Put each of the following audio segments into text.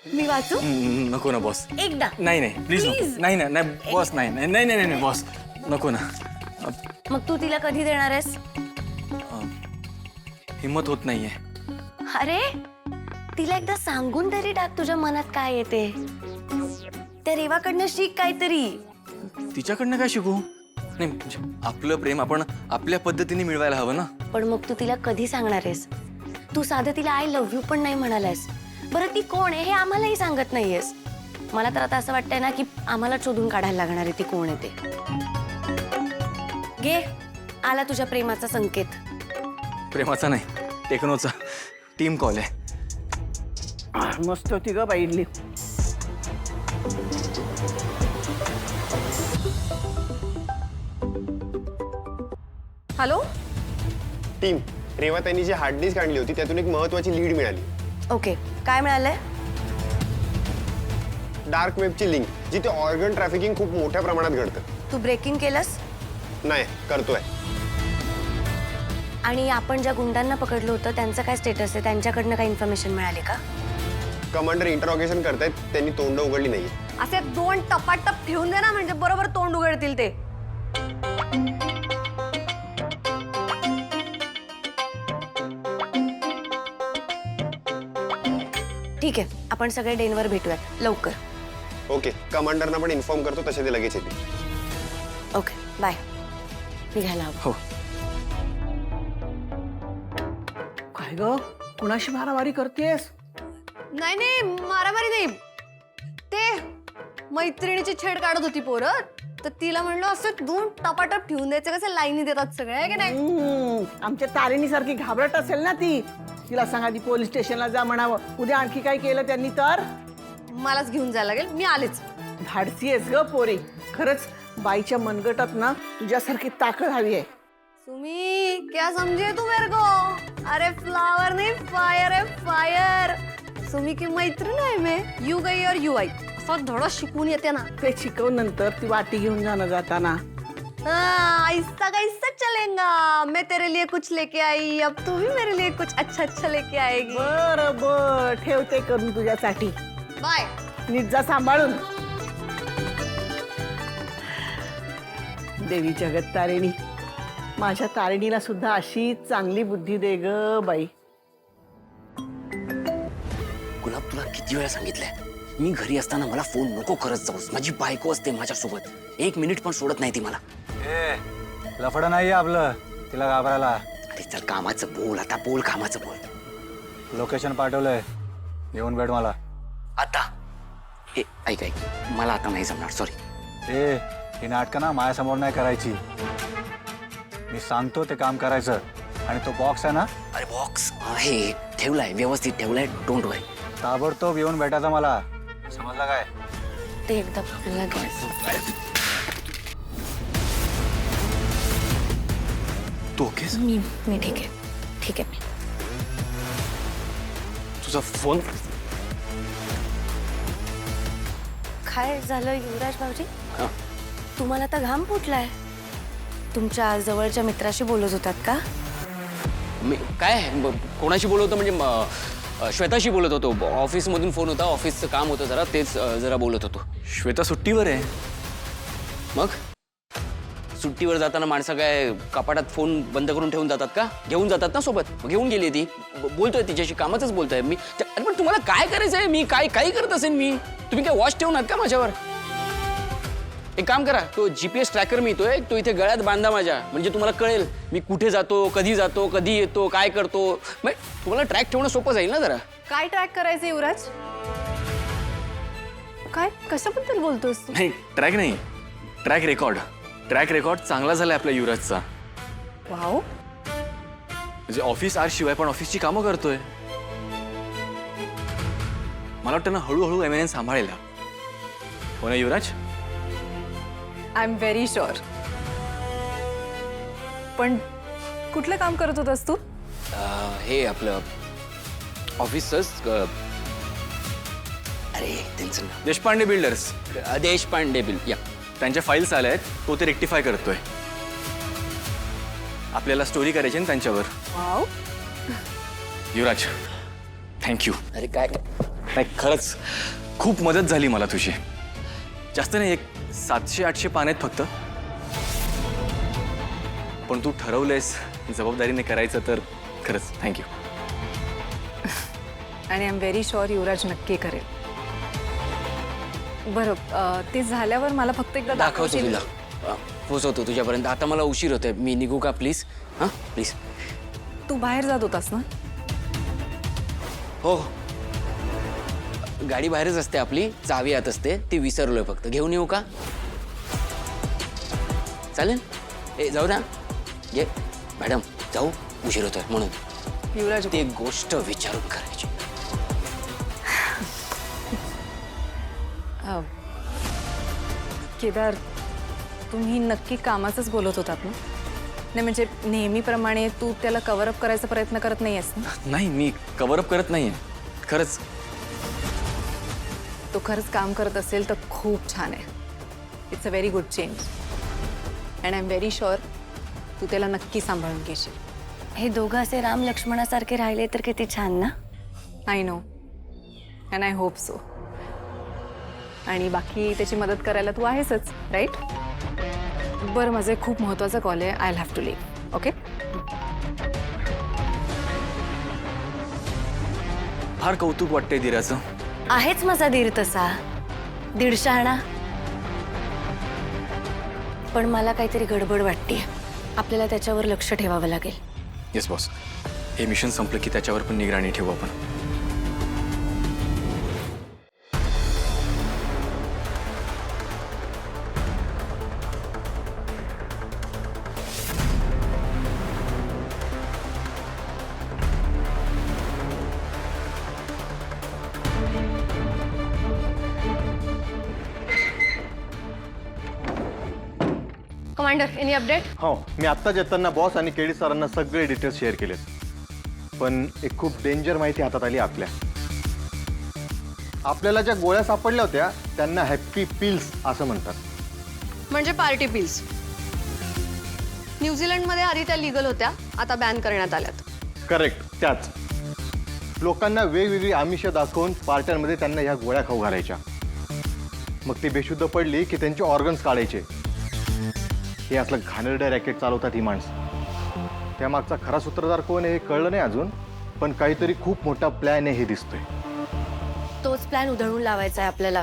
मी वाचू? नको ना बॉस. एकदा नाही नाही प्लीज नको. नाही नाही नाही बॉस नाही नाही नाही नाही नाही बॉस नको ना. मग तू तिला कधी देणार आहेस? हिम्मत होत नाहीये. अरे तिला एकदा सांगून तरी टाक तुझ्या मनात काय येते. त्या रेवाकडनं शिक काहीतरी. तिच्याकडनं काय शिकू? नाही म्हणजे आपलं प्रेम आपण आपल्या पद्धतीने मिळवायला हवं ना. पण मग तू तिला कधी सांगणार आहेस? तू साधं तिला आय लव्ह यू पण नाही म्हणालास. बरं ती कोण आहे हे आम्हालाही सांगत नाहीयेस. मला तर आता असं वाटतंय ना की आम्हाला शोधून काढायला लागणार आहे ती कोण आहे ते. घे आला तुझ्या प्रेमाचा संकेत. प्रेमाचा नाही टेक्नोचा टीम कॉल आहे. मस्त होती ग बाई इडली. हॅलो टीम रेवा त्यांनी जी हार्ड डिस्क आणली होती त्यातून एक महत्वाची लीड मिळाली. ओके काय मिळालंय? डार्क वेबची लिंक जिथे ऑर्गन ट्रॅफिकिंग खूप मोठ्या प्रमाणात घडतं. तू ब्रेकिंग केलंस? नाही करतोय. आणि आपण ज्या गुंडांना पकडलं होतं त्यांचं काय स्टेटस आहे? त्यांच्याकडनं काही इन्फॉर्मेशन मिळाली का? कमांडर इंटरॉगेशन करतायत, त्यांनी तोंड उघडली नाहीये. असे दोन टपाटप ठेवून दे ना म्हणजे बरोबर तोंड उघडतील ते. ठीक आहे आपण सगळे डेनवर भेटूयात लवकर. ओके कमांडरना पण इन्फॉर्म करतो तसे ते लगेच येतील. Okay bye. निघायला हवं. हो काय ग कुणाशी मारामारी करतेस? नाही नाही मारामारी नाही. ते मैत्रिणीची छेड काढत होती पोरं तर तिला म्हणलं असं दोन टपाटप ठेवून द्यायचं कसं लाईनी देतात सगळे आहे की नाही. आमच्या तारिणीसारखी घाबरट असेल ना ती. तिला सांगा ती पोलीस स्टेशनला जा म्हणावं. उद्या आणखी काय केलं त्यांनी तर मलाच घेऊन जायला लागेल. मी आलेच. धाडसी आहेस ग पोरे. खरंच बाईच्या मनगटात ना तुझ्यासारखी ताकद हवी आहे. सुमी क्या समझे तू मेरे को? अरे फ्लावर नहीं फायर है फायर. सुमी की मैत्रीण आहे मैं. यू गई और यू आई असा धडा शिकून येते ना. ते शिकवून नंतर ती वाटी घेऊन जाणं जाताना. ऐसा कैसा चलेगा. मैं तेरे लिए कुछ लेके आई अब तू भी मेरे लिए कुछ अच्छा अच्छा लेके आएगी. बर बर ठेवते करून तुझ्यासाठी. बाय. नीट जा सांभाळून. देवी जगत तारिणी माझ्या तारिणीला सुद्धा अशी चांगली बुद्धी दे ग बाई. गुलाब तुला किती वेळा सांगितलंय मी घरी असताना मला फोन नको करत जाऊस. माझी बायको असते माझ्यासोबत. 1 मिनिट पण सोडत नाही ती मला. लफडं नाहीये आपलं तिला घाबरायला. अरे चल कामाचं बोल आता. बोल कामाचं बोल. लोकेशन पाठवलंय येऊन भेट मला. आता हे ऐक ऐक मला आता नाही जमणार सॉरी. ही नाटकं ना माझ्यासमोर नाही करायची. मी सांगतो ते काम करायचं. आणि तो बॉक्स आहे ना अरे बॉक्स आहे ठेवलाय व्यवस्थित ठेवलाय. डोंट वरी. ताबडतोब येऊन भेटायचं मला. समजलं काय? ते एकदा आपल्याला घ्यायचं. तू ओकेस? मी ठीक आहे. ठीक आहे. मी तुझा फोन काय झालं युवराज भाऊजी? हा. तुम्हाला तर घाम फुटलाय. तुमच्या जवळच्या मित्राशी बोलत होतात का? मी काय कोणाशी बोलत होतो म्हणजे श्वेताशी बोलत होतो. ऑफिसमधून फोन होता. ऑफिसचं काम होतं जरा तेच जरा बोलत होतो. श्वेता सुट्टीवर आहे. मग सुट्टीवर जाताना माणसं काय कपाटात फोन बंद करून ठेवून जातात का? घेऊन जातात ना सोबत. मग घेऊन गेली ती. बोलतोय तिच्याशी कामाचंच बोलतोय मी. अरे पण तुम्हाला काय करायचंय? मी काही करत असेल मी. तुम्ही काय वॉच ठेवणार का माझ्यावर? एक काम करा तो GPS ट्रॅकर मिळतोय तो इथे गळ्यात बांधा माझ्या. म्हणजे तुम्हाला कळेल मी कुठे जातो कधी येतो काय करतो. मग तुम्हाला ट्रॅक ठेवणं सोपं जाईल ना जरा. काय ट्रॅक करायचं युवराज? काय कशाबद्दल बोलतोस तू? नाही ट्रॅक नाही ट्रॅक रेकॉर्ड. ट्रॅक रेकॉर्ड चांगला झालाय आपल्या युवराजचा. वाव. म्हणजे ऑफिस आर शिवाय पण ऑफिसची कामं करतोय. मला वाटतं ना हळूहळू MNN सांभाळेल. हो ना Yuvraj? I am very sure. पण कुठलं काम करत होतास तू? हे आपलं ऑफिसच अरे त्यांचं नाव देशपांडे बिल्डर्स. देशपांडे बिल या. त्यांच्या फाईल्स आल्या आहेत तो ते रेक्टिफाय करतोय. आपल्याला स्टोरी करायची ना त्यांच्यावर. वाव. युवराज थँक्यू. अरे काय नाही खरंच खूप मदत झाली मला तुझी. जास्त नाही, एक 700-800 पान आहेत फक्त. पण तू ठरवलेस जबाबदारीने करायचं तर खरंच थँक्यू. आणि आय एम व्हेरी शुअर युवराज नक्की करेल. बरं ते झाल्यावर मला फक्त एकदा दाखवतो दाखवशील? तुला, पोचवतो तुझ्यापर्यंत. आता मला उशीर होतोय, मी निघू का प्लीज? हां प्लीज. तू बाहेर जात होतास ना? हो, गाडी बाहेरच असते आपली, चावी आत असते, ती विसरलोय फक्त. घेऊन येऊ का? चालेल. जाऊ ना. ये मॅडम, जाऊ, उशीर होतोय म्हणून. युवराज ती एक गोष्ट विचारून करायची. केदार, तुम्ही नक्की कामाचंच बोलत होतात ना? नाही म्हणजे नेहमीप्रमाणे तू त्याला कव्हरअप करायचा प्रयत्न करत नाही आहेस ना? नाही, मी कव्हरअप करत नाहीये खरंच. तो खरंच काम करत असेल तर खूप छान आहे. It's a very good change and I am very sure तू त्याला नक्की सांभाळून घेशील. हे दोघं असे राम लक्ष्मणासारखे राहिले तर किती छान ना. I know and I hope so. आणि बाकी त्याची मदत करायला तू आहेसच, राईट? बरं, माझा एक खूप महत्त्वाचा कॉल आहे. I have to leave. Okay? फार कौतुक वाटतंय धीराचं. आहेच माझा दीर तसा, 150 आणा. पण मला काहीतरी गडबड वाटते. आपल्याला त्याच्यावर लक्ष ठेवावं लागेल. येस बॉस, हे मिशन संपलं की त्याच्यावर पण निगराणी ठेवू आपण. Commander, any update? हो, मी आत्ताच येताना बॉस आणि केडी सरांना सगळे डिटेल्स शेअर केलेत. पण एक खूप डेंजर माहिती हातात आली आपल्या. आपल्याला ज्या गोळ्या सापडल्या होत्या त्यांना हॅपी पिल्स असं म्हणतात. म्हणजे पार्टी पिल्स. न्यूझीलंडमध्ये आधी त्या लिगल होत्या, आता बॅन करण्यात आल्यात. करेक्ट, त्याच. लोकांना वेगवेगळी आमिषं दाखवून पार्ट्यांमध्ये त्यांना ह्या गोळ्या खाऊ घालायच्या. मग ती बेशुद्ध पडली की त्यांचे ऑर्गन्स काढायचे. हे असलं घाणेरडं रॅकेट चालवतात ही माणसं. त्यामागचा खरा सूत्रधार कोण आहे हे कळलं नाही अजून, पण काहीतरी खूप मोठा प्लॅन आहे हे दिसतोय. तोच प्लॅन उधळून लावायचा आहे आपल्याला.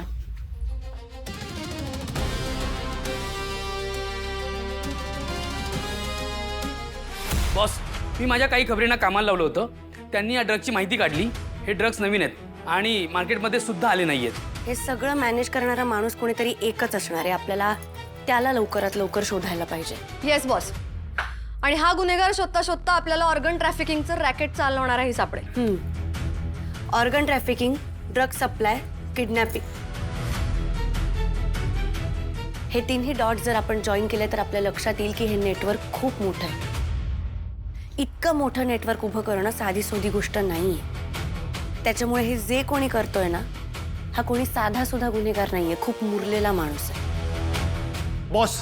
बॉस, मी माझ्या काही खबरींना कामाला लावलं होतं. त्यांनी या ड्रगची माहिती काढली. हे ड्रग्स नवीन आहेत आणि मार्केटमध्ये सुद्धा आले नाही आहेत. हे सगळं मॅनेज करणारा माणूस कोणीतरी एकच असणार आहे. आपल्याला त्याला लवकरात लवकर शोधायला पाहिजे. Yes boss. आणि हा गुन्हेगार शोधता शोधता आपल्याला ऑर्गन ट्रॅफिकिंगचं रॅकेट चालवणाराही सापडेल. Organ trafficking, drug supply, kidnapping, हे तिन्ही डॉट जर आपण जॉईन केले तर आपल्या लक्षात येईल की हे नेटवर्क खूप मोठं आहे. इतकं मोठं नेटवर्क उभं करणं साधी सोधी गोष्ट नाहीये. त्याच्यामुळे हे जे कोणी करतोय ना, हा कोणी साधा सुद्धा गुन्हेगार नाहीये, खूप मुरलेला माणूस आहे. बॉस,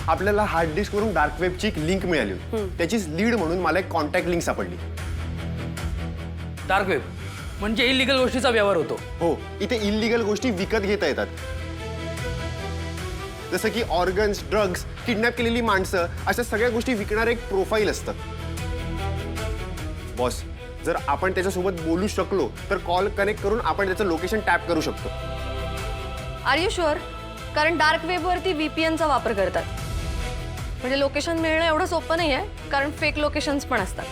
आपल्याला हार्ड डिस्क वरून डार्क वेबची एक लिंक मिळाली होती. त्याचीच लीड म्हणून मला एक कॉन्टॅक्ट लिंक सापडली. डार्क वेब म्हणजे इलिगल गोष्टीचा व्यवहार होतो. हो, इथे इलिगल गोष्टी विकत घेता येतात. जसं की ऑर्गन्स, ड्रग्स, किडनॅप केलेली माणसं, अशा सगळ्या गोष्टी विकणारं एक प्रोफाईल असतं. बॉस, जर आपण त्याच्यासोबत बोलू शकलो तर कॉल कनेक्ट करून आपण त्याचं लोकेशन टॅप करू शकतो. Are you sure? कारण डार्क वेबवरती VPNचा वापर करतात. म्हणजे लोकेशन मिळणं एवढं सोपं नाही आहे, कारण फेक लोकेशन्स पण असतात.